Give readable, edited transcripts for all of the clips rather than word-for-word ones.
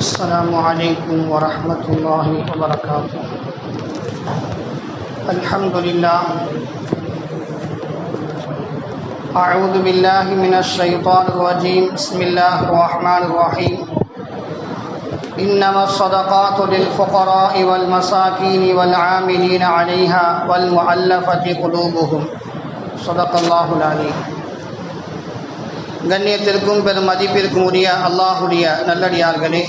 السلام عليكم ورحمة الله وبركاته. الحمد لله. أعوذ بالله من الشيطان الرجيم. بسم الله الرحمن الرحيم. إنما الصدقات للفقراء والمساكين والعاملين عليها والمؤلفة قلوبهم. صدق الله العليم. கண்ணியத்திற்கும் பெரும் மதிப்பிற்கும் உரிய அல்லாஹுடைய நல்லடியார்களே,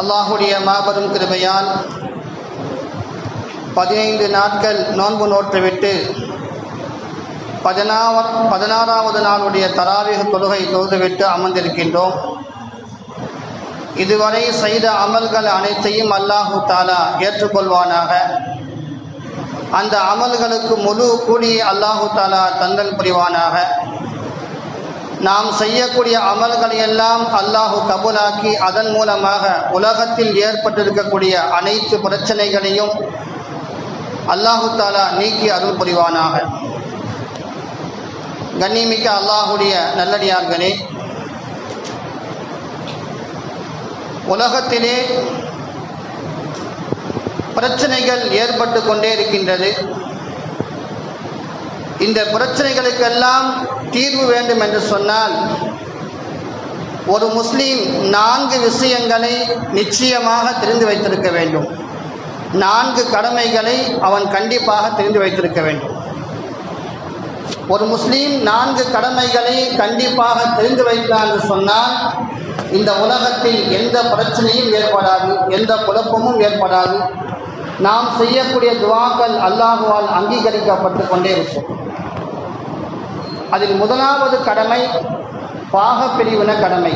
அல்லாஹுடைய மாபெரும் கிருபையால் 15 நாட்கள் நோன்பு நோற்றுவிட்டு 16வது நாளுடைய தராவீஹ் தொழுகை தொழுதுவிட்டு அமர்ந்திருக்கின்றோம். இதுவரை செய்த அமல்கள் அனைத்தையும் அல்லாஹு தாலா ஏற்றுக்கொள்வானாக. அந்த அமல்களுக்கு முழு கூலியை அல்லாஹு தாலா தந்தல் புரிவானாக. நாம் செய்யக்கூடிய அமல்களை எல்லாம் அல்லாஹு கபூலாக்கி அதன் மூலமாக உலகத்தில் ஏற்பட்டிருக்கக்கூடிய அனைத்து பிரச்சனைகளையும் அல்லாஹு தாலா நீக்கி அருள் புரிவானாக. கண்ணியமிக்க அல்லாஹுடைய நல்லடியார்களே, உலகத்திலே பிரச்சனைகள் ஏற்பட்டு கொண்டே இருக்கின்றது. இந்த பிரச்சனைகளுக்கெல்லாம் தீர்வு வேண்டும் என்று சொன்னால் ஒரு முஸ்லீம் 4 விஷயங்களை நிச்சயமாக தெரிந்து வைத்திருக்க வேண்டும். 4 கடமைகளை அவன் கண்டிப்பாக தெரிந்து வைத்திருக்க வேண்டும். ஒரு முஸ்லீம் 4 கடமைகளை கண்டிப்பாக தெரிந்து வைத்தான் என்று சொன்னால் இந்த உலகத்தில் எந்த பிரச்சனையும் ஏற்படாது, எந்த குழப்பமும் ஏற்படாது. நாம் செய்யக்கூடிய துஆக்கள் அல்லாஹுவால் அங்கீகரிக்கப்பட்டு கொண்டே இருக்கும். அதில் முதலாவது கடமை பாகப்பிரிவின கடமை.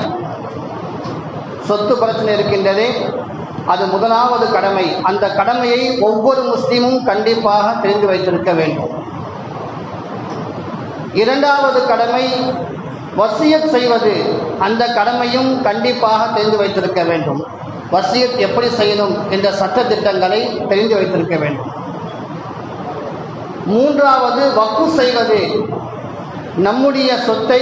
சொத்து பிரச்சனை இருக்கின்றதே, அது முதலாவது கடமை. அந்த கடமையை ஒவ்வொரு முஸ்லீமும் கண்டிப்பாக தெரிந்து வைத்திருக்க வேண்டும். இரண்டாவது கடமை வசியத் செய்வது. அந்த கடமையும் கண்டிப்பாக தெரிந்து வைத்திருக்க வேண்டும். வசியத் எப்படி செய்யணும் என்ற சட்ட திட்டங்களை தெரிந்து வைத்திருக்க வேண்டும். மூன்றாவது வக்ஃப் செய்வது. நம்முடைய சொத்தை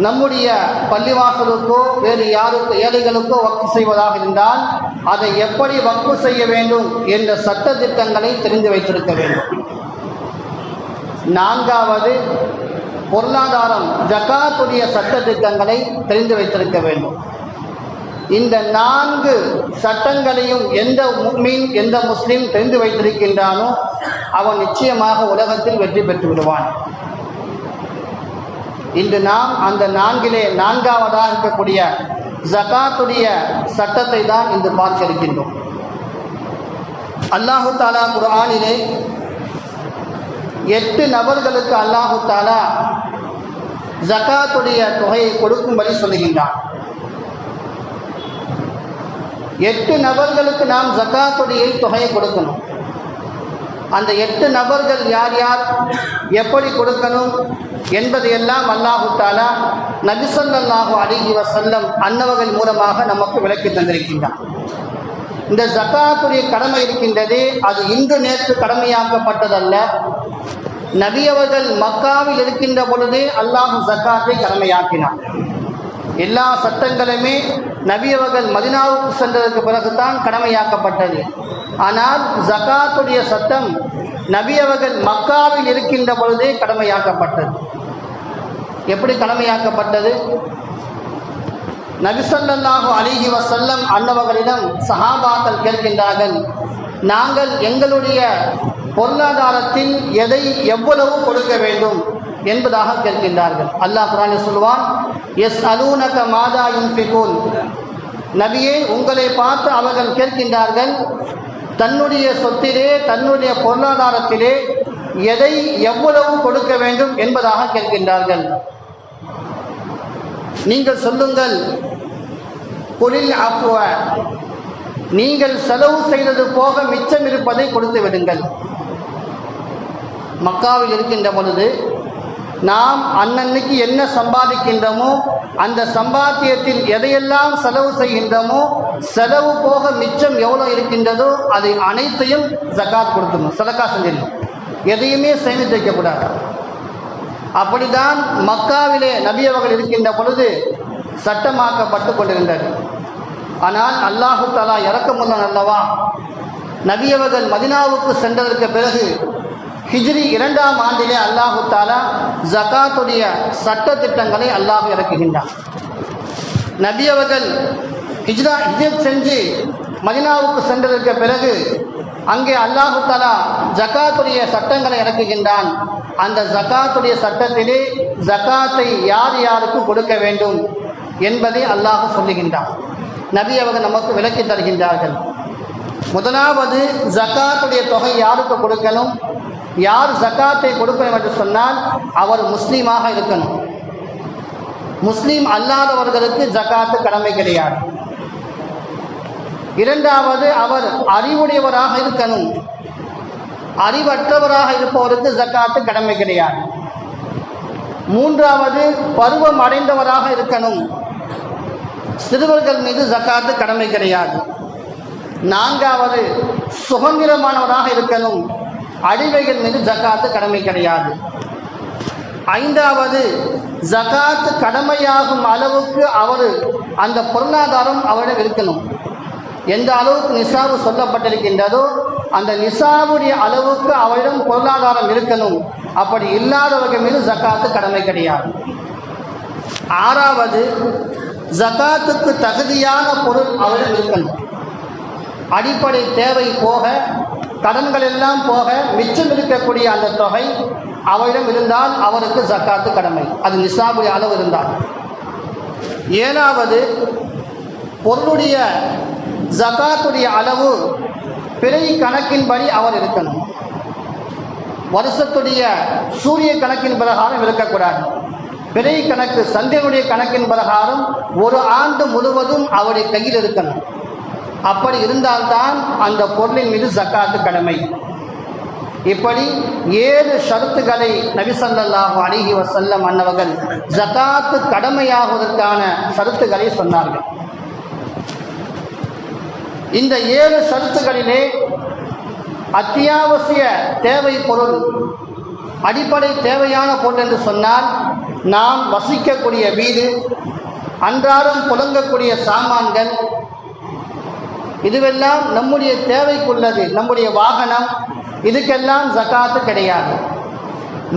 நம்முடைய பள்ளிவாசலுக்கோ வேறு யாருக்கோ ஏழைகளுக்கோ வக்ஃப் செய்வதாக இருந்தால் அதை எப்படி வக்ஃப் செய்ய வேண்டும் என்ற சட்ட திட்டங்களை தெரிந்து வைத்திருக்க வேண்டும். நான்காவது பொருளாதாரம், ஜகாத்துடைய சட்ட திட்டங்களை தெரிந்து வைத்திருக்க வேண்டும். இந்த 4 சட்டங்களையும் எந்த முஃமின், எந்த முஸ்லிம் தெரிந்து வைத்திருக்கின்றானோ அவன் நிச்சயமாக உலகத்தில் வெற்றி பெற்று விடுவான். இன்று நாம் அந்த 4லே 4வதாக இருக்கக்கூடிய ஜகாத்துடைய சட்டத்தை தான் இன்று பார்க்க இருக்கின்றோம். அல்லாஹு தாலா குர்ஆனிலே 8 நபர்களுக்கு அல்லாஹு தாலா ஜகாத்துடைய தொகையை கொடுக்கும்படி சொல்லுகின்றான். 8 நபர்களுக்கு நாம் ஜகாத்துடைய தொகையை கொடுக்கணும். அந்த 8 நபர்கள் யார் யார், எப்படி கொடுக்கணும் என்பதையெல்லாம் அல்லாஹு தாலா நபி ஸல்லல்லாஹு அலைஹி வஸல்லம் அன்னவர்கள் மூலமாக நமக்கு விளக்கி தந்திருக்கின்றார். இந்த ஜகாத்துடைய கடமை இருக்கின்றதே, அது இன்று நேற்று கடமையாக்கப்பட்டதல்ல. நபி அவர்கள் மக்காவில் இருக்கின்ற பொழுதே அல்லாஹ் ஜகாத்தை கடமையாக்கினார். எல்லா சட்டங்களுமே நபி அவர்கள் மதீனாவுக்கு சென்றதற்கு பிறகுதான் கடமையாக்கப்பட்டது. ஆனால் ஜகாத்துடைய சட்டம் நபி அவர்கள் மக்காவில் இருக்கின்ற பொழுதே கடமையாக்கப்பட்டது. எப்படி கடமையாக்கப்பட்டது? நபி ஸல்லல்லாஹு அலைஹி வஸல்லம் அன்னவர்களிடம் சஹாபாக்கள் கேட்கின்றார்கள், நாங்கள் எங்களுடைய பொருளாதாரத்தில் எதை எவ்வளவு கொடுக்க வேண்டும் என்பதாக கேட்கின்றார்கள். அல்லாஹ் குர்ஆனில் சொல்வான், யஸ்அலூனக மாதா யுன்ஃபிகூன். நபியே, உங்களை பார்த்து அவர்கள் கேட்கின்றார்கள், தன்னுடைய சொத்திலே தன்னுடைய பொருளாதாரத்திலே எதை எவ்வளவு கொடுக்க வேண்டும் என்பதாக கேட்கின்றார்கள். நீங்கள் சொல்லுங்கள், குலில் அஃப்வ, நீங்கள் செலவு செய்தது போக மிச்சம் இருப்பதை கொடுத்து விடுங்கள். மக்காவில் இருக்கின்ற பொழுது நாம் அன்னன்னைக்கு என்ன சம்பாதிக்கின்றோமோ அந்த சம்பாத்தியத்தில் எதையெல்லாம் செலவு செய்கின்றோமோ செலவு போக மிச்சம் எவ்வளோ இருக்கின்றதோ அதை அனைத்தையும் ஜகாத் கொடுத்துடணும், சதகா செஞ்சிடணும். எதையுமே சேமித்து வைக்கக்கூடாது. அப்படிதான் மக்காவிலே நபி அவர்கள் இருக்கின்ற பொழுது சட்டமாக்கப்பட்டு கொண்டிருந்தது. ஆனால் அல்லாஹு தஆலா இரக்கமுள்ளவன் அல்லவா. நபி அவர்கள் மதீனாவுக்கு சென்றதற்கு பிறகு ஹிஜ்ரி 2ஆம் ஆண்டிலே அல்லாஹு தஆலா ஜகாத்துடைய சட்ட திட்டங்களை அல்லாஹ் இறக்குகின்றான். நபி அவர்கள் ஹிஜ்ரத் செஞ்சு மதீனாவுக்கு சென்றதற்கு பிறகு அங்கே அல்லாஹு தஆலா ஜகாத்துடைய சட்டங்களை இறக்குகின்றான். அந்த ஜகாத்துடைய சட்டத்திலே ஜகாத்தை யார் யாருக்கு கொடுக்க வேண்டும் என்பதை அல்லாஹ் சொல்லுகின்றான். நபி அவர்கள் நமக்கு விளக்கி தருகின்றார்கள். முதலாவது ஜகாத்துடைய தொகை யாருக்கு கொடுக்கணும், யார் ஜகாத்தை கொடுக்கணும் என்று சொன்னால் அவர் முஸ்லீமாக இருக்கணும். முஸ்லீம் அல்லாதவர்களுக்கு ஜகாத்து கடமை கிடையாது. இரண்டாவது அவர் அறிவுடையவராக இருக்கணும். அறிவற்றவராக இருப்பவருக்கு ஜகாத்து கடமை கிடையாது. மூன்றாவது பருவம் அடைந்தவராக இருக்கணும். சிறுவர்கள் மீது ஜகாத்து கடமை கிடையாது. நான்காவது சுதந்திரமானவராக இருக்கணும். அடிமைகள் மீது ஜகாத்து கடமை கிடையாது. ஐந்தாவது ஜகாத் கடமையாகும் அளவுக்கு அவர் அந்த பொருளாதாரம் அவரிடம் இருக்கணும். எந்த அளவுக்கு நிசாபு சொல்லப்பட்டிருக்கின்றதோ அந்த நிசாபுடைய அளவுக்கு அவரிடம் பொருளாதாரம் இருக்கணும். அப்படி இல்லாதவர்கள் மீது ஜகாத்து கடமை கிடையாது. ஆறாவது ஜகாத்துக்கு தகுதியான பொருள் அவரிடம் இருக்கணும். அடிப்படை தேவை போக, கடன்கள் எல்லாம் போக மிச்சம் இருக்கக்கூடிய அந்த தொகை அவரிடம் இருந்தால் அவருக்கு ஜகாத்து கடமை, அது நிசாபுடைய அளவு இருந்தால். ஏழாவது பொருளுடைய ஜகாத்துடைய அளவு பிறை கணக்கின்படி அவர் இருக்கணும். வருஷத்துடைய சூரிய கணக்கின் பிரகாரம் இருக்கக்கூடாது. பிறை கணக்கு சந்தையுடைய கணக்கின் பிரகாரம் ஒரு ஆண்டு முழுவதும் அவருடைய கையில் இருக்கணும். அப்படி இருந்தால்தான் அந்த பொருளின் மீது ஜகாத்து கடமை. இப்படி 7 ஷரத்துகளை நபி ஸல்லல்லாஹு அலைஹி வஸல்லம் அன்னவர்கள் ஜகாத்து கடமையாகுவதற்கான ஷரத்துகளை சொன்னார்கள். இந்த 7 ஷரத்துகளிலே அத்தியாவசிய தேவை பொருள், அடிப்படை தேவையான பொருள் என்று சொன்னால் நாம் வசிக்கக்கூடிய வீடு, அன்றாடம் புழங்கக்கூடிய சாமான்கள், இதுவெல்லாம் நம்முடைய தேவைக்குள்ளது. நம்முடைய வாகனம், இதுக்கெல்லாம் ஜகாத்து கிடையாது.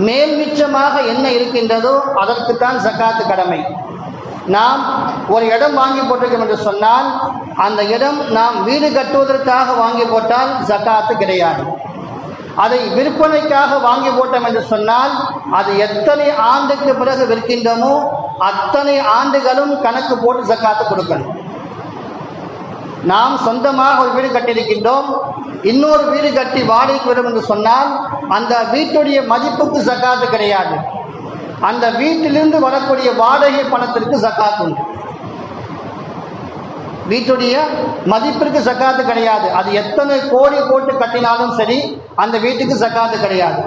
மேல் மிச்சமாக என்ன இருக்கின்றதோ அதற்குத்தான் ஜகாத்து கடமை. நாம் ஒரு இடம் வாங்கி போட்டிருக்கோம் என்று சொன்னால் அந்த இடம் நாம் வீடு கட்டுவதற்காக வாங்கி போட்டால் ஜகாத்து கிடையாது. அதை விற்பனைக்காக வாங்கி போட்டோம் என்று சொன்னால் அது எத்தனை ஆண்டுக்கு பிறகு விற்கின்றோமோ அத்தனை ஆண்டுகளும் கணக்கு போட்டு ஜகாத்து கொடுக்கணும். நாம் சொந்தமாக ஒரு வீடு கட்டியிருக்கின்றோம், இன்னொரு வீடு கட்டி வாடகைக்கு விடும் என்று சொன்னால் அந்த வீட்டுடைய மதிப்புக்கு ஜகாத்து கிடையாது. அந்த வீட்டிலிருந்து வரக்கூடிய வாடகை பணத்திற்கு ஜகாத் உண்டு. வீட்டுடைய மதிப்பிற்கு ஜகாத்து கிடையாது. அது எத்தனை கோடி போட்டு கட்டினாலும் சரி அந்த வீட்டுக்கு ஜகாத்து கிடையாது.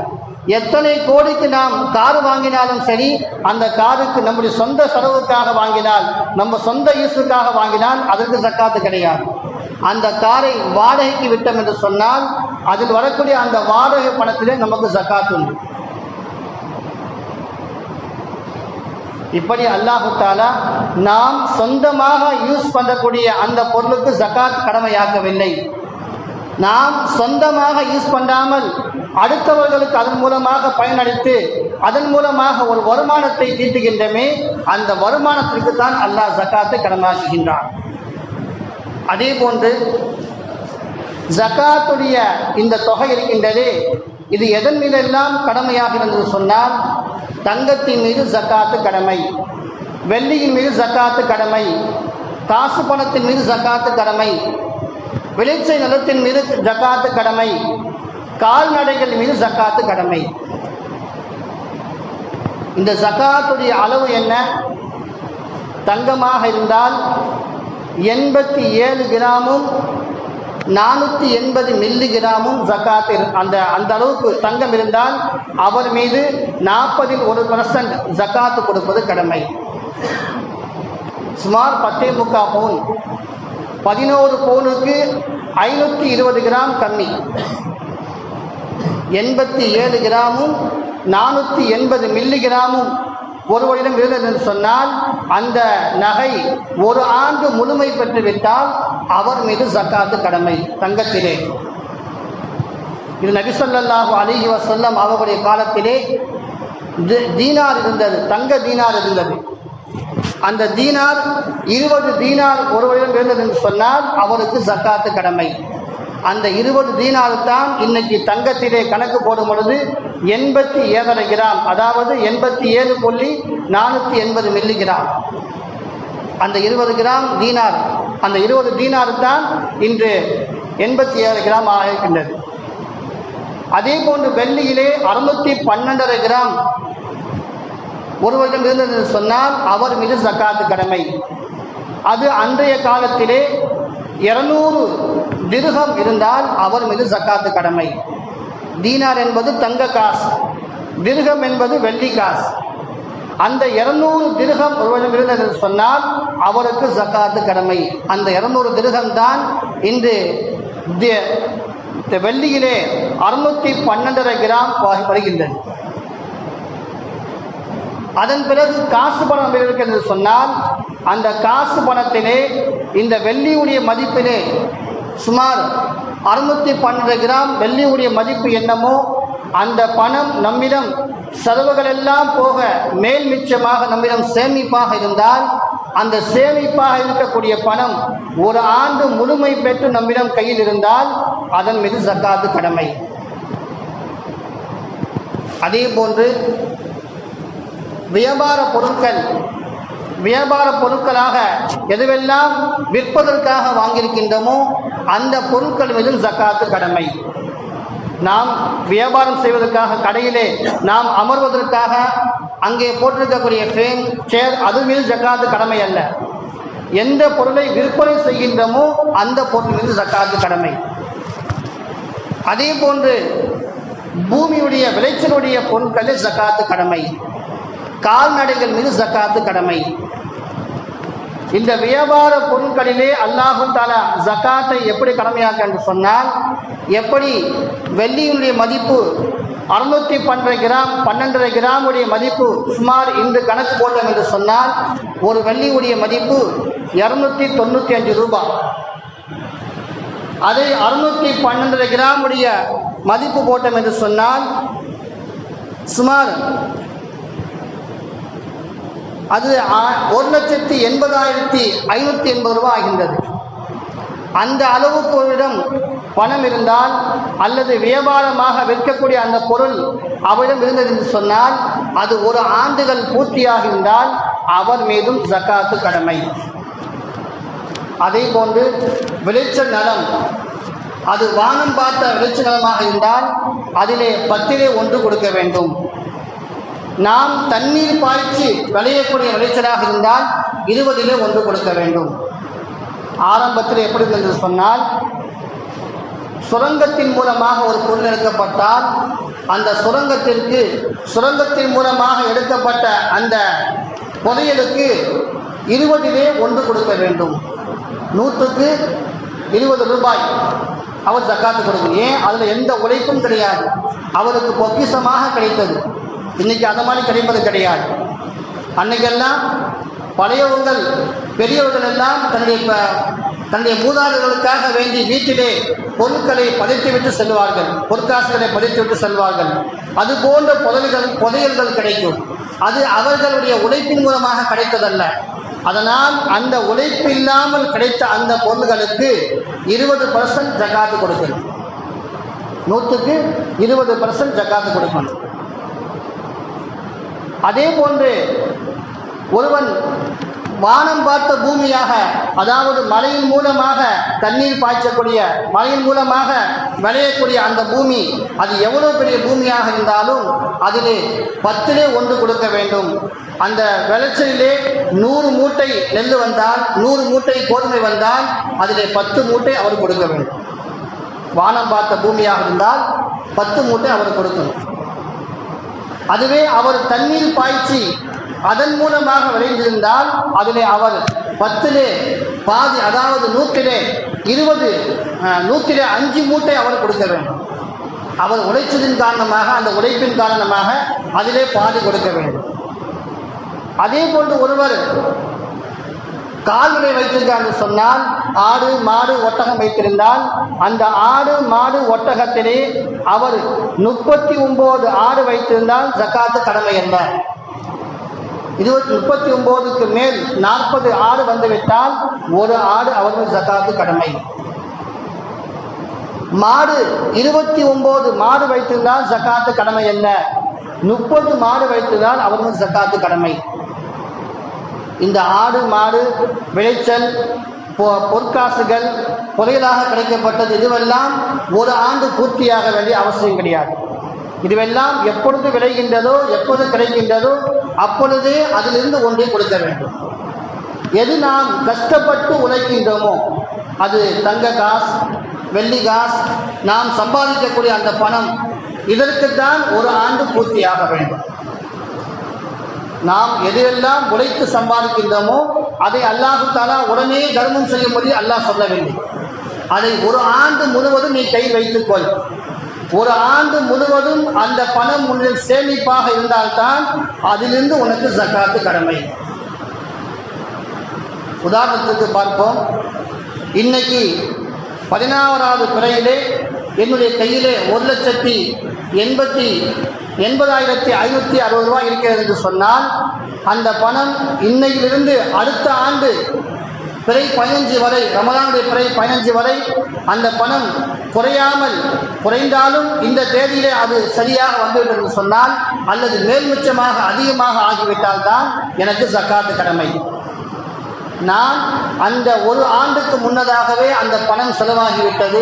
எத்தனை கோடிக்கு நாம் கார் வாங்கினாலும் சரி அந்த காருக்கு நம்முடைய சொந்த செலவுக்காக வாங்கினால், நம்ம சொந்த யூஸுக்காக வாங்கினால் அதற்கு ஜகாத்து கிடையாது. அந்த காரை வாடகைக்கு விட்டோம் என்று சொன்னால் அதில் வரக்கூடிய அந்த வாடகை பணத்திலே நமக்கு ஜகாத் உண்டு. இப்படி அல்லாஹு தஆலா நாம் சொந்தமாக யூஸ் பண்ணக்கூடிய அந்த பொருளுக்கு ஜகாத் கடமையாக்கவில்லை. நாம் சொந்தமாக யூஸ் பண்ணாமல் அடுத்தவர்களுக்கு அதன் மூலமாக பயனளித்து அதன் மூலமாக ஒரு வருமானத்தை ஈட்டுகின்றமே, அந்த வருமானத்திற்கு தான் அல்லாஹ் ஜகாத்தை கடமையாக்குகின்றான். அதே போன்று ஜகாத்துடைய இந்த தொகை இருக்கின்றதே, இது எதன் மீதெல்லாம் கடமையாகிறது என்று சொன்னால் தங்கத்தின் மீது ஜகாத்து கடமை, வெள்ளியின் மீது ஜகாத்து கடமை, காசு பணத்தின் மீது ஜகாத்து கடமை, விளைச்சை நிலத்தின் மீது ஜகாத்து கடமை, கால்நடைகள் மீது ஜகாத்து கடமை. இந்த ஜகாத்துடைய அளவு என்ன? தங்கமாக இருந்தால் 87 கிராமும் 480 மில்லி கிராமும் ஜகாத். அந்த அளவுக்கு தங்கம் இருந்தால் அவர் மீது 40% ஜகாத்து கொடுப்பது கடமை. சுமார் 10.25 பவுன், 11 பவுனுக்கு 520 கிராம் கம்மி. 87 கிராமும் 480 மில்லி கிராமும் ஒருவரிடம் இருந்தது என்று சொன்னால் அந்த நகை ஒரு ஆண்டு முழுமை பெற்றுவிட்டால் அவர் மீது ஜக்காத்து கடமை தங்கத்திலே. இது நபி ஸல்லல்லாஹு அலைஹி வஸல்லம் அவருடைய காலத்திலே தீனார் இருந்தது, தங்க தீனார் இருந்தது. அந்த தீனார் 20 தீனார் ஒருவரிடம் இருந்தது என்று சொன்னால் அவருக்கு ஜக்காத்து கடமை. அந்த 20 தீனார் தான் இன்னைக்கு தங்கத்திலே கணக்கு போடும் பொழுது 87.5 கிராம், அதாவது 87.480 மில்லிகிராம். அந்த 20 கிராம் தீனார், அந்த 20 தீனார் தான் இன்று 87 கிராம் ஆகின்றது. அதே போன்று வெள்ளியிலே 612.5 கிராம் ஒருவரிடம் இருந்தது என்று சொன்னால் அவர் மீது ஜக்காத்து கடமை. அது அன்றைய காலத்திலே 200 திர்ஹம் இருந்தால் அவர் மீது ஜக்காத்து கடமை. தீனார் என்பது தங்க காசு, திர்ஹம் என்பது வெள்ளி காசு. அந்த 200 திர்ஹம் ஒருவரிடம் இருந்தது என்று சொன்னால் அவருக்கு ஜக்காத்து கடமை. அந்த 200 திர்ஹம் தான் இன்று வெள்ளியிலே 612.5 கிராம் வருகின்றது. அதன் பிறகு காசு பணம் இருக்கிறது சொன்னால் அந்த காசு பணத்திலே இந்த வெள்ளியுடைய மதிப்பிலே சுமார் 612 கிராம் வெள்ளியுடைய மதிப்பு என்னமோ அந்த பணம் நம்மிடம் செலவுகள் எல்லாம் போக மேல் மிச்சமாக நம்மிடம் சேமிப்பாக இருந்தால் அந்த சேமிப்பாக இருக்கக்கூடிய பணம் ஒரு ஆண்டு முழுமை பெற்று நம்மிடம் கையில் இருந்தால் அதன் மீது ஜக்காத்து கடமை. அதே போன்று வியாபார பொருட்களாக எதுவெல்லாம் விற்பதற்காக வாங்கியிருக்கின்றோமோ அந்த பொருட்கள் மீது ஜக்காத்து கடமை. நாம் வியாபாரம் செய்வதற்காக கடையிலே நாம் அமர்வதற்காக அங்கே போட்டிருக்கக்கூடிய ஃபேன், சேர், அது மீது ஜக்காத்து கடமை அல்ல. எந்த பொருளை விற்பனை செய்கின்றோமோ அந்த பொருள் மீது ஜக்காத்து கடமை. அதே போன்று பூமியுடைய விளைச்சலுடைய பொருட்களில் ஜக்காத்து கடமை. கால்நடைகள் மீது ஜக்காத்து கடமை. இந்த வியாபார பொருட்களிலே அல்லாஹு தஆலா ஜக்காத்தை எப்படி கடமையாக்க என்று சொன்னால், எப்படி வெள்ளியினுடைய மதிப்பு 612 கிராம் 12.5 கிராமுடைய மதிப்பு சுமார் இன்று கணக்கு போட்டோம் என்று சொன்னால் ஒரு வெள்ளியுடைய மதிப்பு 295 ரூபாய். அதை 612.5 கிராமுடைய மதிப்பு போட்டோம் என்று சொன்னால் சுமார் அது 1,80,580 ரூபாய் ஆகின்றது. அந்த அளவுக்கு ஒருவிடம் பணம் இருந்தால் அல்லது வியாபாரமாக விற்கக்கூடிய அந்த பொருள் அவரிடம் இருந்தது என்று சொன்னால் அது ஒரு ஆண்டுகள் பூர்த்தியாகின்றால் அவர் மீதும் ஜக்காத்து கடமை. அதே போன்று விளைச்சல் நலம், அது வானம் பார்த்த விளைச்சல் நலமாக இருந்தால் அதிலே 10 1 கொடுக்க வேண்டும். நாம் தண்ணீர் பாய்ச்சி விளையக்கூடிய விளைச்சலாக இருந்தால் 20 1 கொடுக்க வேண்டும். ஆரம்பத்தில் எப்படி என்று சொன்னால் சுரங்கத்தின் மூலமாக ஒரு பொருள் எடுக்கப்பட்டால் அந்த சுரங்கத்தின் மூலமாக எடுக்கப்பட்ட அந்த புதையலுக்கு 20 1 கொடுக்க வேண்டும். 100க்கு 20 ரூபாய் அவர் ஜக்காத்து கொடுக்கணும். ஏன்? அதில் எந்த உழைப்பும் கிடையாது, அவருக்கு பொக்கிஷமாக கிடைத்தது. இன்னைக்கு அந்த மாதிரி கிடைப்பது கிடையாது. அன்னைக்கெல்லாம் பழையவர்கள் பெரியவர்கள் எல்லாம் தன்னுடைய மூதாதையர்களுக்காக வேண்டி வீட்டிலே பொருட்களை பதைத்துவிட்டு செல்வார்கள், பொற்காசுகளை பதைத்துவிட்டு செல்வார்கள். அது போன்ற புதையல்கள் கிடைக்கும். அது அவர்களுடைய உழைப்பின் மூலமாக கிடைத்ததல்ல. அதனால் அந்த உழைப்பு இல்லாமல் கிடைத்த அந்த பொருள்களுக்கு 20% ஜக்காத்து கொடுக்கணும். 100க்கு 20% ஜக்காத்து கொடுக்கணும். அதே போன்று ஒருவன் வானம் பார்த்த பூமியாக, அதாவது மழையின் மூலமாக தண்ணீர் பாய்ச்சக்கூடிய, மழையின் மூலமாக விளையக்கூடிய அந்த பூமி, அது எவ்வளோ பெரிய பூமியாக இருந்தாலும் அதிலே 10 1 கொடுக்க வேண்டும். அந்த விளைச்சலிலே 100 மூட்டை நெல் வந்தால், 100 மூட்டை கோதுமை வந்தால் அதிலே 10 மூட்டை அவர் கொடுக்க வேண்டும். வானம் பார்த்த பூமியாக இருந்தால் 10 மூட்டை அவர் கொடுக்கணும். அதுவே அவர் தண்ணீர் பாய்ச்சி அதன் மூலமாக விளைந்திருந்தால் அதிலே அவர் 10 பாதி, அதாவது 100 5 மூட்டை அவர் கொடுக்க வேண்டும். அவர் உழைச்சதின் காரணமாக, அந்த உழைப்பின் காரணமாக அதிலே பாதி கொடுக்க வேண்டும். அதே போன்று ஒருவர் கால்நடை வைத்திருக்காங்க சொன்னால், ஆடு மாடு ஒட்டகம் வைத்திருந்தால், அந்த ஆடு மாடு ஒட்டகத்திலே அவர் 39 ஆடு வைத்திருந்தால் ஜக்காத்து கடமை அல்ல. 39க்கு மேல் 40 ஆடு வந்துவிட்டால் ஒரு ஆடு அவர்கள் ஜக்காத்து கடமை. மாடு 29 மாடு வைத்திருந்தால் ஜக்காத்து கடமை அல்ல. 30 மாடு வைத்திருந்தால் அவர்கள் ஜக்காத்து கடமை. இந்த ஆடு மாடு விளைச்சல் பொற்காசுகள் புதையலாக கிடைக்கப்பட்டது, இதுவெல்லாம் ஒரு ஆண்டு பூர்த்தியாக வேண்டிய அவசியம் கிடையாது. இதுவெல்லாம் எப்பொழுது விளைகின்றதோ எப்பொழுது கிடைக்கின்றதோ அப்பொழுதே அதிலிருந்து ஒன்றை கொடுக்க வேண்டும். எது நாம் கஷ்டப்பட்டு உழைக்கின்றோமோ, அது தங்க காசு வெள்ளி காசு நாம் சம்பாதிக்கக்கூடிய அந்த பணம், இதற்குத்தான் ஒரு ஆண்டு பூர்த்தியாக வேண்டும். நாம் எதையெல்லாம் உழைத்து சம்பாதிக்கின்றோமோ அதை அல்லாஹ் தஆலா உடனே தர்மம் செய்யும்படி அல்லாஹ் சொல்லவில்லை. அதை ஒரு ஆண்டு முழுவதும் நீ கை வைத்துக்கொள். ஒரு ஆண்டு முழுவதும் அந்த பணம் உன்னில் சேமிப்பாக இருந்தால்தான் அதிலிருந்து உனக்கு ஜக்காத்து கடமை. உதாரணத்துக்கு பார்ப்போம். இன்னைக்கு 16வது பிறையிலே என்னுடைய கையிலே 1,80,560 ரூபாய் இருக்கிறது என்று சொன்னால், அந்த பணம் இன்னையிலிருந்து அடுத்த ஆண்டு பிறை 15 வரை, ரமலானுடைய பிறை 15 வரை அந்த பணம் குறைந்தாலும் இந்த தேதியிலே அது சரியாக வந்துவிட்டது என்று சொன்னால், அல்லது மேல்மிச்சமாக அதிகமாக ஆகிவிட்டால் தான் எனக்கு ஜக்காத்து கடமை. நான் அந்த ஒரு ஆண்டுக்கு முன்னதாகவே அந்த பணம் செலவாகிவிட்டது,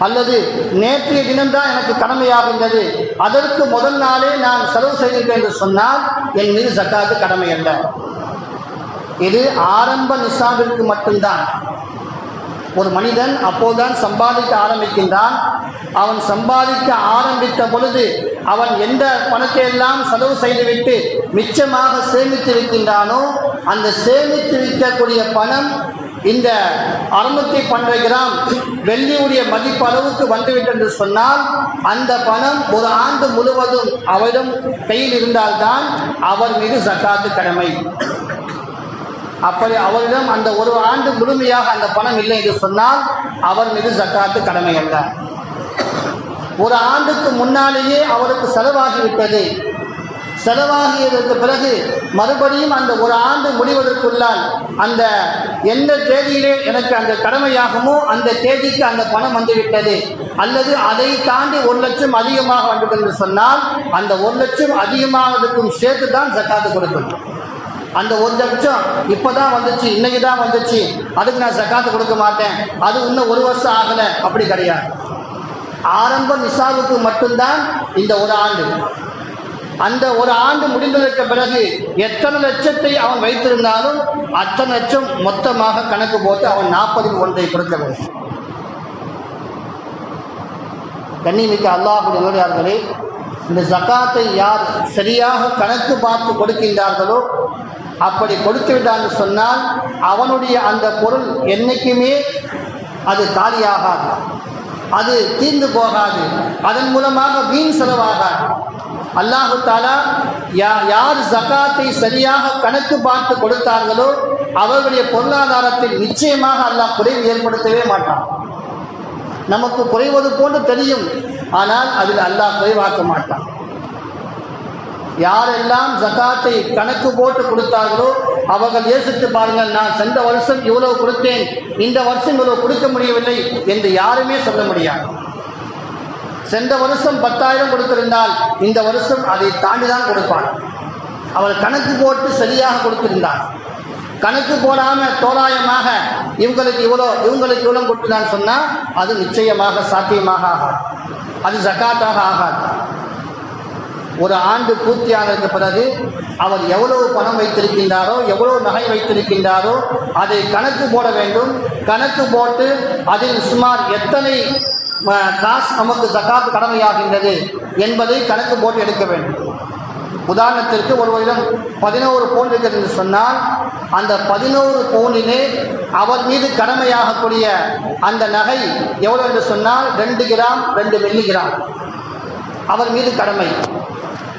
அல்லது நேற்றைய தினம்தான் எனக்கு கடமையாகின்றது, அதற்கு முதல் நாளே நான் செலவு செய்திருக்கேன் என்று சொன்னால் என் மீது ஜக்காத்து கடமை அல்ல. இது ஆரம்ப நிசாபிற்கு மட்டும்தான். ஒரு மனிதன் அப்போதுதான் சம்பாதிக்க ஆரம்பிக்கின்றான். அவன் சம்பாதிக்க ஆரம்பித்த பொழுது அவன் எந்த பணத்தை எல்லாம் செலவு செய்துவிட்டு மிச்சமாக சேமித்து இருக்கின்றானோ, அந்த சேமித்து வைக்கக்கூடிய பணம் இந்த 612 கிராம் வெள்ளியுடைய மதிப்பு அளவுக்கு வந்துவிட்டது என்று சொன்னால், அந்த பணம் ஒரு ஆண்டு முழுவதும் அவரிடம் கையில் இருந்தால்தான் அவர் மீது ஜக்காத்து கடமை. அப்படி அவரிடம் அந்த ஒரு ஆண்டு முழுமையாக அந்த பணம் இல்லை என்று சொன்னால் அவர் மீது ஜக்காத்து கடமை அல்ல. ஒரு ஆண்டுக்கு முன்னாலேயே அவருக்கு செலவாகிவிட்டது, செலவாகியதற்கு பிறகு மறுபடியும் அந்த ஒரு ஆண்டு முடிவதற்குள்ளால் அந்த எந்த தேதியிலே எனக்கு அந்த கடமையாகுமோ அந்த தேதிக்கு அந்த பணம் வந்துவிட்டது, அல்லது அதை தாண்டி 1 லட்சம் அதிகமாக வந்துவிட்டது என்று சொன்னால் அந்த 1 லட்சம் அதிகமானதுக்கும் சேர்த்து தான் ஜக்காத்து கொடுக்கணும். அந்த 1 லட்சம் இப்போதான் வந்துச்சு, இன்னைக்கு தான் வந்துச்சு, அதுக்கு நான் ஜக்காத்து கொடுக்க மாட்டேன், அது இன்னும் 1 வருஷம் ஆகலை, அப்படி கிடையாது. ஆரம்ப நிசாவுக்கு மட்டும்தான் இந்த ஒரு ஆண்டு. அந்த ஒரு ஆண்டு முடிந்ததற்கு பிறகு எத்தனை லட்சத்தை அவன் வைத்திருந்தாலும் அத்தனை லட்சம் மொத்தமாக கணக்கு போட்டு அவன் 40இல் 1 கொடுக்க வேண்டும். கண்ணியமிக்க அல்லாஹ்வுடைய நல்லடியார்களே, இந்த ஜக்காத்தை யார் சரியாக கணக்கு பார்த்து கொடுக்கின்றார்களோ, அப்படி கொடுத்து விட்டான்னு சொன்னால் அவனுடைய அந்த பொருள் என்னைக்குமே அது காலியாகாது, அது தீர்ந்து போகாது, அதன் மூலமாக வீண் செலவாகாது. அல்லாஹு தஆலா யார் ஜக்காத்தை சரியாக கணக்கு பார்த்து கொடுத்தார்களோ அவர்களுடைய பொருளாதாரத்தில் நிச்சயமாக அல்லாஹ் குறைவு ஏற்படுத்தவே மாட்டான். நமக்கு குறைவது போன்று தெரியும், ஆனால் அதில் அல்லாஹ் குறைவாக்க மாட்டான். யாரெல்லாம் ஜக்காத்தை கணக்கு போட்டு கொடுத்தார்களோ அவர்கள் யோசித்து பாருங்கள், நான் சென்ற வருஷம் இவ்வளவு கொடுத்தேன், இந்த வருஷம் இவ்வளவு கொடுக்க முடியவில்லை என்று யாருமே சொல்ல முடியாது. சென்ற வருஷம் 10,000 கொடுத்திருந்தால் இந்த வருஷம் அதை தாண்டிதான் கொடுப்பான். அவள் கணக்கு போட்டு சரியாக கொடுத்திருந்தார். கணக்கு போடாமல் தோராயமாக இவங்களுக்கு இவ்வளோ கொடுத்துதான் சொன்னால் அது நிச்சயமாக சாத்தியமாக ஆகாது, அது ஜக்காத்தாக ஆகாது. ஒரு ஆண்டு பூர்த்தியானதுக்கு பிறகு அவர் எவ்வளவு பணம் வைத்திருக்கின்றாரோ, எவ்வளவு நகை வைத்திருக்கின்றாரோ அதை கணக்கு போட வேண்டும். கணக்கு போட்டு அதில் சுமார் எத்தனை காசு நமக்கு ஜக்காத்து கடமையாகின்றது என்பதை கணக்கு போட்டு எடுக்க வேண்டும். உதாரணத்திற்கு ஒருவரிடம் 11 பவுன் இருக்கிறது என்று சொன்னால் அந்த 11 பவுனிலே அவர் மீது கடமையாகக்கூடிய அந்த நகை எவ்வளவு என்று சொன்னால் 2 கிராம் 2 மில்லி கிராம் அவர் மீது கடமை.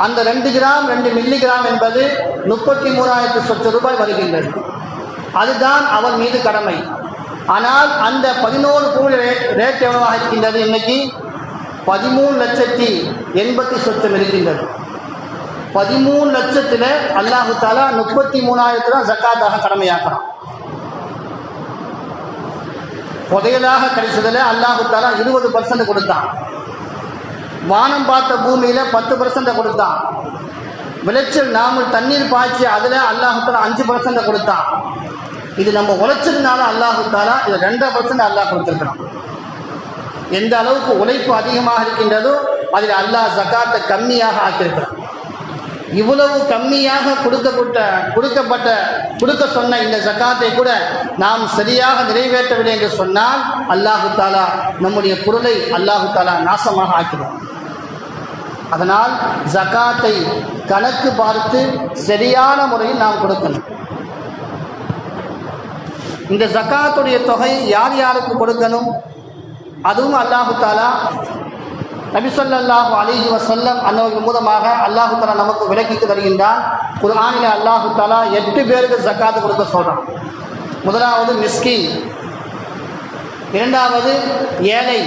அந்த 2 கிராம் 2 மில்லிகிராம் என்பது 33,000 சொச்ச ரூபாய் வருகின்றது. அதுதான் அவர் மீது கடமை. ஆனால் அந்த 11 பவுன் ரேட் எவ்வளவாக இருக்கின்றது? இன்னைக்கு 13,80,000 சொச்சம் இருக்கின்றது. 13 லட்சத்தில் அல்லாஹு தாலா 33,000 தான் ஜக்காத்தாக கடமையாக்கலாம். புதையலாக கிடைச்சதில் அல்லாஹு தாலா 20% கொடுத்தான். வானம் பார்த்த பூமியில 10% கொடுத்தான். விளைச்சல் நாமல் தண்ணீர் பாய்ச்சி அதில் அல்லாஹு தாலா 5% கொடுத்தான். இது நம்ம உழைச்சதுனால அல்லாஹு தாலா இது 2% அல்லாஹ் கொடுத்திருக்கிறான். எந்த அளவுக்கு உழைப்பு அதிகமாக இருக்கின்றதோ அதில் அல்லாஹ் ஜக்காத்தை கம்மியாக ஆக்கியிருக்கிறான். இவ்வளவு கம்மியாக கொடுக்க சொன்ன இந்த ஜக்காத்தை கூட நாம் சரியாக நிறைவேற்றவில்லை என்று சொன்னால் அல்லாஹு தாலா நம்முடைய பொருளை அல்லாஹு தாலா நாசமாக ஆக்கிடும். அதனால் ஜக்காத்தை கணக்கு பார்த்து சரியான முறையில் நாம் கொடுக்கணும். இந்த ஜக்காத்துடைய தொகை யார் யாருக்கு கொடுக்கணும்? அதுவும் அல்லாஹு தாலா நபி ஸல்லல்லாஹு அலைஹி வஸல்லம் அன்னவர்கள் மூலமாக அல்லாஹு தாலா நமக்கு விளக்கிட்டு வருகின்றான். குர்ஆனில் அல்லாஹு தாலா 8 பேருக்கு ஜக்காத்து கொடுக்க சொல்றான். முதலாவது மிஸ்கீன், இரண்டாவது ஏழை.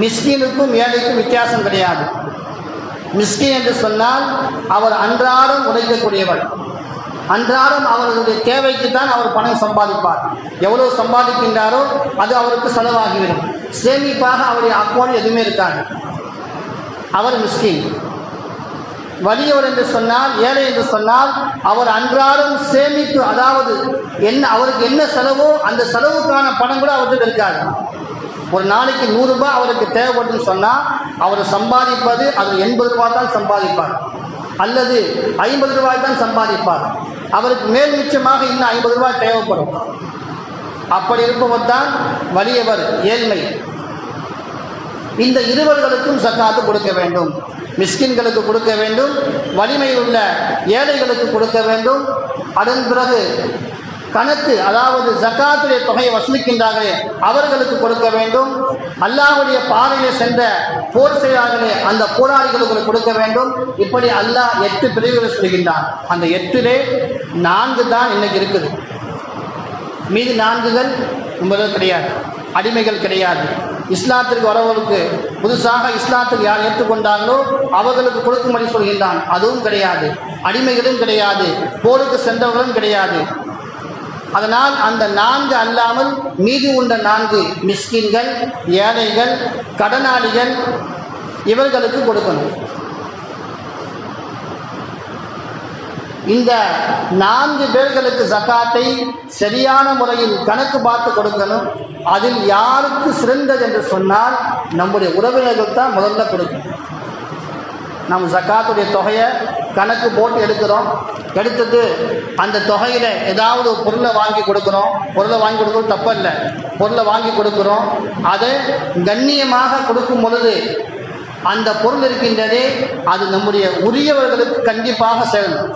மிஸ்கீனுக்கும் ஏழைக்கும் வித்தியாசம் கிடையாது. மிஸ்கீன் என்று சொன்னால் அவர் அன்றாடம் உழைக்கக்கூடியவர். அன்றாடம் அவர்களுடைய தேவைக்கு தான் அவர் பணம் சம்பாதிப்பார். எவ்வளவு சம்பாதிக்கின்றாரோ அது அவருக்கு செலவாகிவிடும். சேமிப்பாக அவருடைய அக்கௌண்ட் எதுவுமே இருக்காது. அவர் மிஸ்கீன். வலியவர் என்று சொன்னால், ஏழை என்று சொன்னால் அவர் அன்றாடம் சேமிப்பு, அதாவது அவருக்கு என்ன செலவோ அந்த செலவுக்கான பணம் கூட அவருக்கு இருக்காது. ஒரு நாளைக்கு 100 ரூபாய் அவருக்கு தேவைப்படுதுன்னு சொன்னால் அவர் சம்பாதிப்பது அது 80 ரூபாய் தான் சம்பாதிப்பார், அல்லது 50 ரூபாய் தான் சம்பாதிப்பார். அவருக்கு மேல் மிச்சமாக இன்னும் 50 ரூபாய் தேவைப்படும். அப்படி இருப்பவர் தான் வலியவர், ஏழ்மை. இந்த இருவர்களுக்கும் ஜக்காத்து கொடுக்க வேண்டும். மிஸ்கின்களுக்கு கொடுக்க வேண்டும், வலிமை உள்ள ஏழைகளுக்கு கொடுக்க வேண்டும். அதன் பிறகு கணக்கு, அதாவது ஜக்காத்துடைய தொகையை வசூலிக்கின்றார்களே அவர்களுக்கு கொடுக்க வேண்டும். அல்லாஹ்வுடைய பாதையிலே சென்ற போர் செய்கிறார்களே அந்த போராளிகளுக்கு கொடுக்க வேண்டும். இப்படி அல்லாஹ் 8 பிரிவுகளை சொல்கின்றான். அந்த 8லே 4 தான் இன்னைக்கு இருக்குது. மீது 4கள் உங்களுக்கு கிடையாது. அடிமைகள் கிடையாது. இஸ்லாத்திற்கு வரவர்களுக்கு புதுசாக இஸ்லாத்தில் யார் ஏற்றுக்கொண்டார்களோ அவர்களுக்கு கொடுக்கும்படி சொல்கின்றான். அதுவும் கிடையாது. அடிமைகளும் கிடையாது. போருக்கு சென்றவர்களும் கிடையாது. அதனால் அந்த 4 அல்லாமல் மீதி உள்ள 4 மிஸ்கின்கள், ஏழைகள், கடனாளிகள், இவர்களுக்கு கொடுக்கணும். இந்த 4 பேர்களுக்கு ஜக்காத்தை சரியான முறையில் கணக்கு பார்த்து கொடுக்கணும். அதில் யாருக்கு சிறந்தது என்று சொன்னால் நம்முடைய உறவினர்கள் தான் முதல்ல கொடுக்கணும். நம்ம ஜக்காத்துடைய தொகையை கணக்கு போட்டு எடுக்கிறோம். எடுத்துட்டு அந்த தொகையில் ஏதாவது ஒரு பொருளை வாங்கி கொடுக்குறோம். பொருளை வாங்கி கொடுக்குறது தப்பில்லை. பொருளை வாங்கி கொடுக்குறோம். அதை கண்ணியமாக கொடுக்கும் பொழுது அந்த பொருள் இருக்கின்றதே அது நம்முடைய உரியவர்களுக்கு கண்டிப்பாக சேரணும்.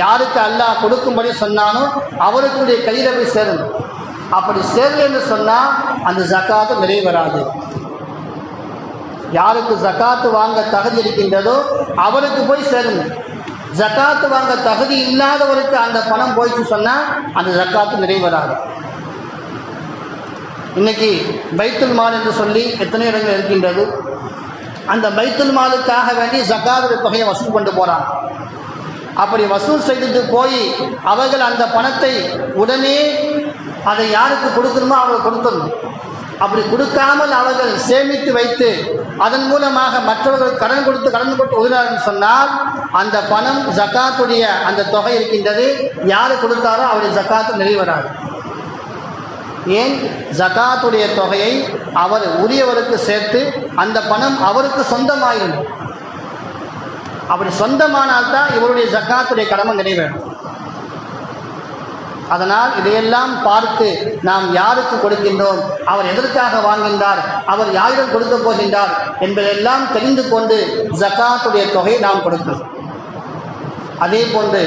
யாருக்கு அல்லாஹ் கொடுக்கும்படி சொன்னாலும் அவருக்குடைய கையில் போய் சேரணும். அப்படி சேரல என்று சொன்னால் அந்த ஜக்காத்து நிறைவேறாது. யாருக்கு ஜக்காத்து வாங்க தகுதி இருக்கின்றதோ அவருக்கு போய் சேரணும். ஜக்காத்து வாங்க தகுதி இல்லாதவருக்கு அந்த பணம் போயிட்டு சொன்னால் அந்த ஜக்காத்து நிறைவேறாது. இன்னைக்கு பைத்துல் மால் என்று சொல்லி எத்தனை இடங்கள் இருக்கின்றது. அந்த பைத்துல் மாலுக்காக வேண்டி ஜக்காத்துடைய தொகையை வசூல் கொண்டு போகிறாங்க. அப்படி வசூல் செய்துட்டு போய் அவர்கள் அந்த பணத்தை உடனே அதை யாருக்கு கொடுக்கணுமோ அவர்கள் கொடுக்கணும். அப்படி கொடுக்காமல் அவர்கள் சேமித்து வைத்து அதன் மூலமாக மற்றவர்கள் கடன் கொடுத்து உதவினார்கள் சொன்னால் அந்த பணம் ஜக்காத்துடைய அந்த தொகை இருக்கின்றது. யாரு கொடுத்தாரோ அவருடைய ஜக்காத்து நிறைவேறாது. ஏன்? ஜக்காத்துடைய தொகையை அவர் உரியவருக்கு சேர்த்து அந்த பணம் அவருக்கு சொந்தமாயிடும். அப்படி சொந்தமானால்தான் இவருடைய ஜக்காத்துடைய கடமை நிறைவேறும். அதனால் இதையெல்லாம் பார்த்து நாம் யாருக்கு கொடுக்கின்றோம், அவர் எதற்காக வாங்குகின்றார், அவர் யாரிடம் கொடுக்க போகின்றார் என்பதெல்லாம் தெரிந்து கொண்டு ஜக்காத்துடைய தொகையை நாம் கொடுக்கணும். அதே போன்று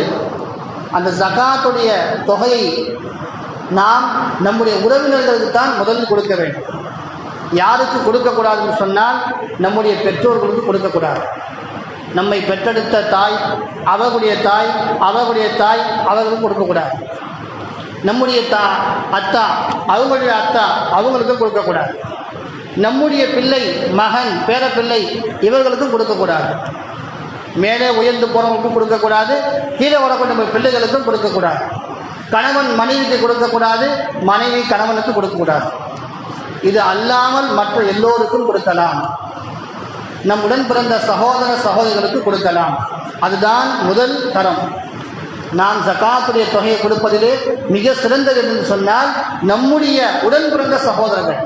அந்த ஜக்காத்துடைய தொகையை நாம் நம்முடைய உறவினர்களுக்கு தான் முதலில் கொடுக்க வேண்டும். யாருக்கு கொடுக்கக்கூடாதுன்னு சொன்னால் நம்முடைய பெற்றோர்களுக்கு கொடுக்கக்கூடாது. நம்மை பெற்றெடுத்த தாய், அவர்களுடைய தாய், அவர்களுடைய தாய் அவர்களுக்கு கொடுக்கக்கூடாது. நம்முடைய அத்தா, அவங்களுடைய அத்தா அவங்களுக்கும் கொடுக்கக்கூடாது. நம்முடைய பிள்ளை, மகன், பேரப்பிள்ளை இவர்களுக்கும் கொடுக்கக்கூடாது. மேலே உயர்ந்து போகிறவங்களுக்கும் கொடுக்கக்கூடாது, கீழே வரக்கூடிய நம்ம பிள்ளைகளுக்கும் கொடுக்கக்கூடாது. கணவன் மனைவிக்கு கொடுக்கக்கூடாது, மனைவி கணவனுக்கு கொடுக்கக்கூடாது. இது அல்லாமல் மற்ற எல்லோருக்கும் கொடுக்கலாம். நம் உடன் பிறந்த சகோதர சகோதரிகளுக்கு கொடுக்கலாம். அதுதான் முதல் தரம். நாம் ஜகாத்துடைய தொகையை கொடுப்பதிலே மிக சிறந்தது என்று சொன்னால் நம்முடைய உடன் பிறந்த சகோதரர்கள்.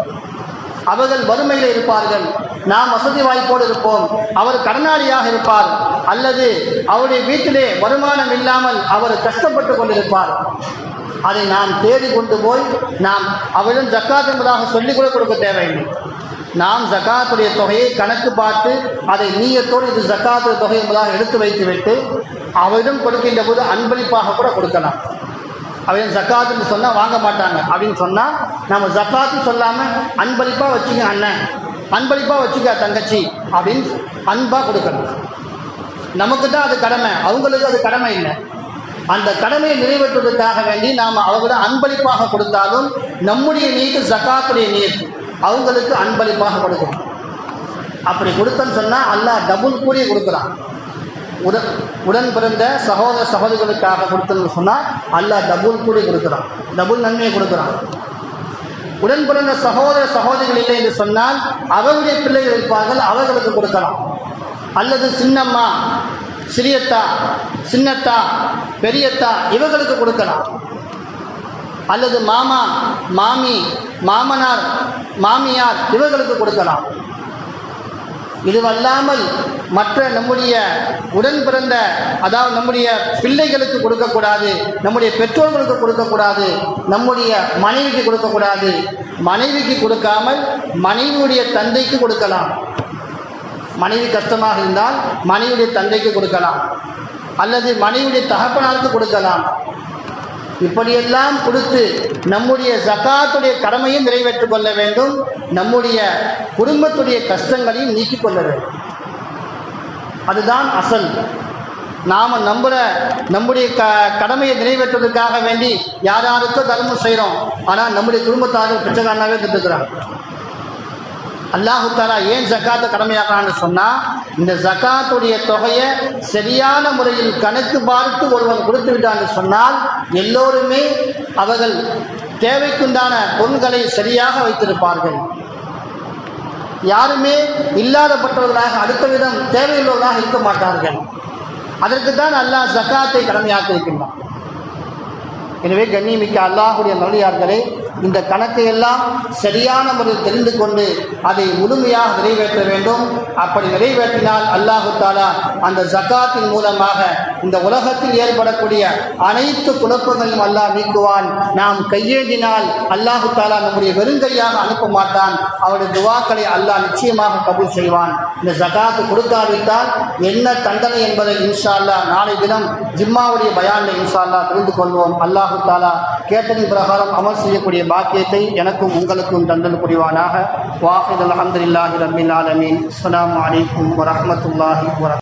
அவர்கள் வறுமையில் இருப்பார்கள், நாம் வசதி வாய்ப்போடு இருப்போம், அவர் கடனாளியாக இருப்பார், அல்லது அவருடைய வீட்டிலே வருமானம் இல்லாமல் அவர் கஷ்டப்பட்டு கொண்டிருப்பார். அதை நாம் தேடி கொண்டு போய் நாம் அவரிடம் ஜக்காத் என்பதாக சொல்லிக் கூட கொடுக்க தேவையில்லை. நாம் ஜக்காத்துடைய தொகையை கணக்கு பார்த்து அதை நீயத்தோடு இது ஜக்காத்துடைய தொகை என்பதாக எடுத்து வைத்துவிட்டு அவரிடம் கொடுக்கின்ற போது அன்பளிப்பாக கூட கொடுக்கலாம். அவன் ஜக்காத்துன்னு சொன்னால் வாங்க மாட்டாங்க அப்படின்னு சொன்னால் நம்ம ஜக்காத்து சொல்லாமல் அன்பளிப்பாக வச்சுக்க அண்ணன், அன்பளிப்பாக வச்சுக்க தங்கச்சி அப்படின்னு அன்பாக கொடுக்கணும். நமக்கு தான் அது கடமை, அவங்களுக்கு அது கடமை இல்லை. அந்த கடமையை நிறைவேற்றுவதற்காக வேண்டி நாம் அவர்களிடம் அன்பளிப்பாக கொடுத்தாலும் நம்முடைய நீட்டு ஜக்காத்துடைய நீர் அவங்களுக்கு அன்பளிப்பாக கொடுக்கணும். அப்படி கொடுத்தன்னு சொன்னால் அல்லாஹ் டபுள் கூடிய கொடுக்குறான். உடன் பிறந்த சகோதர சகோதரிகளுக்காக கொடுத்தன்னு சொன்னால் அல்லாஹ் டபுள் கூடி கொடுக்குறான், டபுள் நன்மையை கொடுக்குறான். உடன் பிறந்த சகோதர சகோதரிகள் இல்லை என்று சொன்னால் அவருடைய பிள்ளைகள் இருப்பார்கள், அவர்களுக்கு கொடுக்கலாம். அல்லது சின்னம்மா, சிறியத்தா, சின்னத்தா, பெரியத்தா இவர்களுக்கு கொடுக்கலாம். அல்லது மாமா, மாமி, மாமனார், மாமியார் இவர்களுக்கு கொடுக்கலாம். இதுவல்லாமல் மற்ற நம்முடைய உடன் பிறந்த, அதாவது நம்முடைய பிள்ளைகளுக்கு கொடுக்கக்கூடாது, நம்முடைய பெற்றோர்களுக்கு கொடுக்கக்கூடாது, நம்முடைய மனைவிக்கு கொடுக்கக்கூடாது. மனைவிக்கு கொடுக்காமல் மனைவியுடைய தந்தைக்கு கொடுக்கலாம். மனைவி கஷ்டமாக இருந்தால் மனைவியுடைய தந்தைக்கு கொடுக்கலாம், அல்லது மனைவியுடைய தகப்பனாருக்கு கொடுக்கலாம். இப்படியெல்லாம் கொடுத்து நம்முடைய ஜகாத்துடைய கடமையை நிறைவேற்றிக் கொள்ள வேண்டும், நம்முடைய குடும்பத்துடைய கஷ்டங்களையும் நீக்கிக் கொள்ள வேண்டும். அதுதான் அசல். நாம் நம்முடைய கடமையை நிறைவேற்றுவதற்காக வேண்டி யாருக்கோ தர்மம் செய்கிறோம், ஆனால் நம்முடைய குடும்பத்தார்கள் பிச்சைக்காரனாகவே திட்டுக்கிறாங்க. அல்லாஹு தாலா ஏன் ஜக்காத்தை கடமையாக்கலான்னு சொன்னால், இந்த ஜக்காத்துடைய தொகையை சரியான முறையில் கணக்கு பார்த்து ஒருவன் கொடுத்து விட்டான்னு சொன்னால் எல்லோருமே அவர்கள் தேவைக்குண்டான பொருள்களை சரியாக வைத்திருப்பார்கள். யாருமே இல்லாதப்பட்டவர்களாக அடுத்த விதம் தேவையுள்ளவர்களாக இருக்க மாட்டார்கள். அதற்கு தான் அல்லாஹ் ஜக்காத்தை கடமையாக்கி இருக்கின்றான். எனவே கண்ணியமிக்க அல்லாஹுடைய நல்லடியார்களே, இந்த கணக்கை எல்லாம் சரியான முறையில் தெரிந்து கொண்டு அதை முழுமையாக நிறைவேற்ற வேண்டும். அப்படி நிறைவேற்றினால் அல்லாஹு தாலா அந்த ஜக்காத்தின் மூலமாக இந்த உலகத்தில் ஏற்படக்கூடிய அனைத்து குழப்பங்களையும் அல்லாஹ் நீக்குவான். நாம் கையேந்தினால் அல்லாஹு தாலா நம்முடைய வெறுங்கையாக அனுப்ப மாட்டான். அவருடைய துவாக்களை அல்லாஹ் நிச்சயமாக கபூல் செய்வான். இந்த ஜக்காத்து கொடுக்காவிட்டால் என்ன தண்டனை என்பதை இன்ஷா அல்லாஹ் நாளை தினம் ஜிம்மாவுடைய பயானில் இன்ஷா அல்லாஹ் தெரிந்து கொள்வோம். அல்லாஹு தாலா கேட்டதின் பிரகாரம் அமல் செய்யக்கூடிய பாக்கியத்தை எனக்கும் உங்களுக்கும் தந்தல் புரிவானாக. வாஹிதுல் அல்ஹம்துலில்லாஹி ரப்பில் ஆலமீன். அஸ்ஸலாமு அலைக்கும் வரஹ்மத்துல்லாஹி வபரகாத்துஹு.